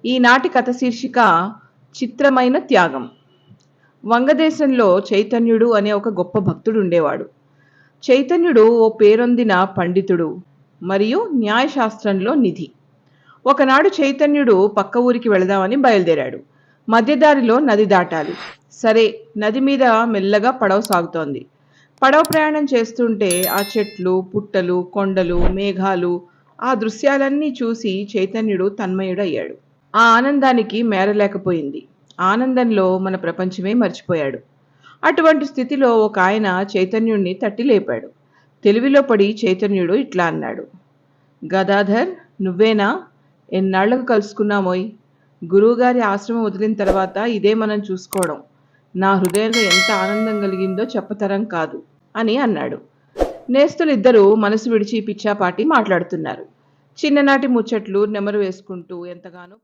ఈనాటి కథ శీర్షిక చిత్రమైన త్యాగం. వంగదేశంలో చైతన్యుడు అనే ఒక గొప్ప భక్తుడు ఉండేవాడు. చైతన్యుడు ఓ పేరొందిన పండితుడు మరియు న్యాయశాస్త్రంలో నిధి. ఒకనాడు చైతన్యుడు పక్క ఊరికి వెళదామని బయలుదేరాడు. మధ్యదారిలో నది దాటాలి. సరే, నది మీద మెల్లగా పడవ సాగుతోంది. పడవ ప్రయాణం చేస్తుంటే ఆ చెట్లు, పుట్టలు, కొండలు, మేఘాలు, ఆ దృశ్యాలన్నీ చూసి చైతన్యుడు తన్మయుడయ్యాడు. ఆ ఆనందానికి మేరలేకపోయింది. ఆనందంలో మన ప్రపంచమే మర్చిపోయాడు. అటువంటి స్థితిలో ఒక ఆయన చైతన్యుణ్ణి తట్టి లేపాడు. తెలివిలో పడి చైతన్యుడు ఇట్లా అన్నాడు: గదాధర్, నువ్వేనా? ఎన్నాళ్లకు కలుసుకున్నామోయ్. గురువుగారి ఆశ్రమం వదిలిన తర్వాత ఇదే మనం చూసుకోవడం. నా హృదయంలో ఎంత ఆనందం కలిగిందో చెప్పతరం కాదు అని అన్నాడు. నేస్తులిద్దరూ మనసు విడిచి పిచ్చాపాటి మాట్లాడుతున్నారు. చిన్ననాటి ముచ్చట్లు నెమరు వేసుకుంటూ ఎంతగానో